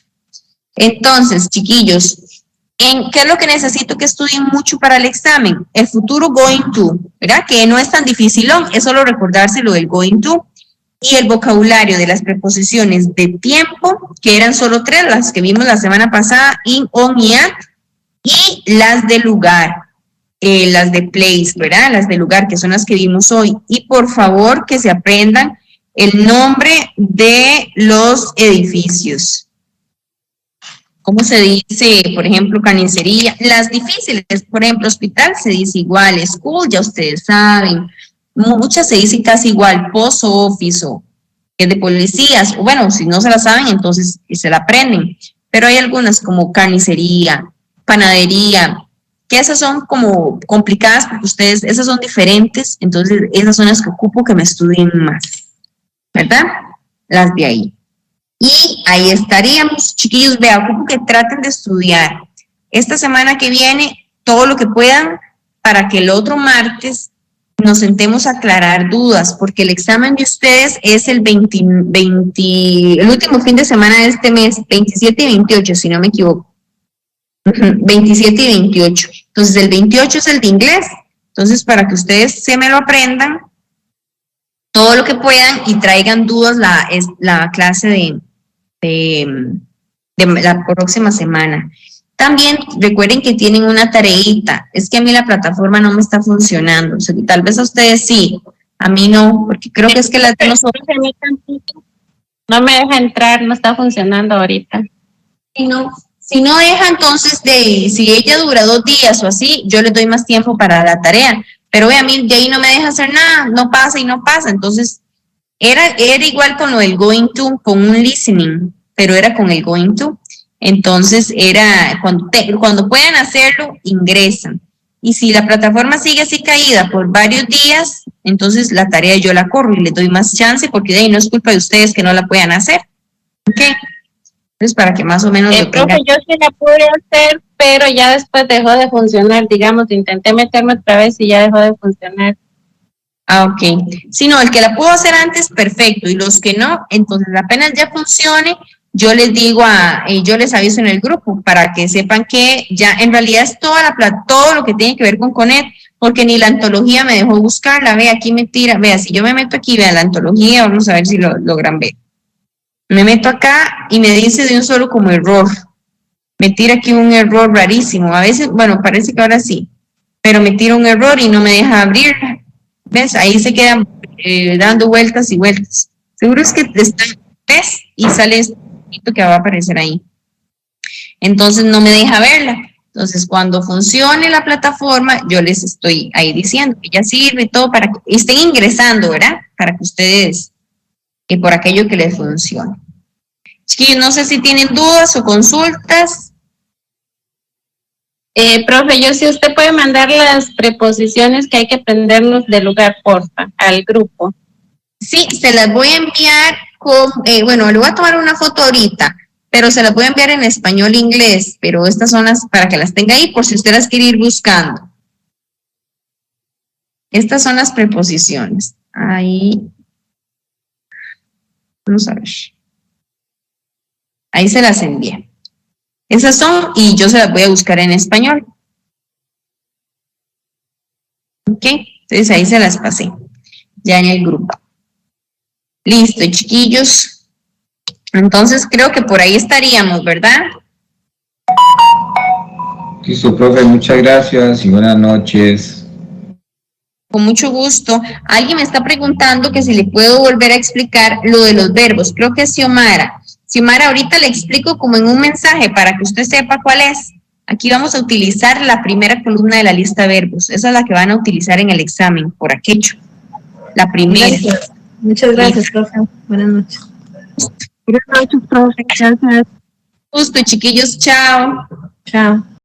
Entonces, chiquillos, ¿qué es lo que necesito que estudien mucho para el examen? El futuro going to, ¿verdad? Que no es tan difícil, es solo recordarse lo del going to. Y el vocabulario de las preposiciones de tiempo, que eran solo 3, las que vimos la semana pasada, in, on y at, y las de lugar, las de place, ¿verdad? Las de lugar, que son las que vimos hoy. Y por favor que se aprendan el nombre de los edificios. ¿Cómo se dice, por ejemplo, carnicería? Las difíciles, por ejemplo, hospital se dice igual, school, ya ustedes saben. Muchas se dicen casi igual, post office, que es de policías, o bueno, si no se la saben, entonces se la aprenden. Pero hay algunas como carnicería, panadería, que esas son como complicadas porque ustedes, esas son diferentes, entonces esas son las que ocupo que me estudien más, ¿verdad? Las de ahí. Y ahí estaríamos, chiquillos, vean, ocupo que traten de estudiar esta semana que viene todo lo que puedan para que el otro martes nos sentemos a aclarar dudas, porque el examen de ustedes es el el último fin de semana de este mes, 27 y 28, si no me equivoco. 27 y 28. Entonces, el 28 es el de inglés. Entonces, para que ustedes se me lo aprendan, todo lo que puedan y traigan dudas la clase de la próxima semana. También recuerden que tienen una tareita. Es que a mí la plataforma no me está funcionando. O sea, tal vez a ustedes sí, a mí no, porque creo que es que la de nosotros no me deja entrar, no está funcionando ahorita. Si no deja, entonces, si ella dura 2 días o así, yo les doy más tiempo para la tarea. Pero a mí de ahí no me deja hacer nada, no pasa y no pasa. Entonces, era igual con lo del going to, con un listening, pero era con el going to. Entonces, era cuando puedan hacerlo, ingresan. Y si la plataforma sigue así caída por varios días, entonces la tarea yo la corro y les doy más chance, porque de ahí no es culpa de ustedes que no la puedan hacer. ¿Ok? Entonces, para que más o menos lo tengan. Profe, yo sí la pude hacer, pero ya después dejó de funcionar. Digamos, intenté meterme otra vez y ya dejó de funcionar. Ah, ok. Si no, el que la pudo hacer antes, perfecto. Y los que no, entonces apenas ya funcione, yo les digo yo les aviso en el grupo para que sepan que ya en realidad es todo lo que tiene que ver con CONET, porque ni la antología me dejó buscarla. Ve, aquí me tira. Vea, si yo me meto aquí, vea la antología, vamos a ver si lo logran ver. Me meto acá y me dice de un solo como error. Me tira aquí un error rarísimo. A veces, bueno, parece que ahora sí, pero me tira un error y no me deja abrir. ¿Ves? Ahí se quedan dando vueltas y vueltas. Seguro es que ves y sale esto que va a aparecer ahí. Entonces no me deja verla. Entonces cuando funcione la plataforma, yo les estoy ahí diciendo que ya sirve y todo para que estén ingresando, ¿verdad? Para que ustedes, que por aquello que les funcione. Chiquillos, no sé si tienen dudas o consultas. Profe, si usted puede mandar las preposiciones que hay que aprendernos del lugar, porfa, al grupo. Sí, se las voy a enviar bueno, le voy a tomar una foto ahorita, pero se las voy a enviar en español e inglés, pero estas son las para que las tenga ahí por si usted las quiere ir buscando. Estas son las preposiciones. Ahí. Vamos a ver. Ahí se las envié. Esas son, y yo se las voy a buscar en español. Ok, entonces ahí se las pasé, ya en el grupo. Listo, chiquillos. Entonces creo que por ahí estaríamos, ¿verdad? Listo, profe, muchas gracias y buenas noches. Con mucho gusto. Alguien me está preguntando que si le puedo volver a explicar lo de los verbos. Creo que es Xiomara. Xiomara, ahorita le explico como en un mensaje para que usted sepa cuál es. Aquí vamos a utilizar la primera columna de la lista de verbos. Esa es la que van a utilizar en el examen, por aquello. La primera. Gracias. Muchas gracias, profe. Buenas noches. Buenas noches, profe. Gracias. Gusto, chiquillos. Chao. Chao.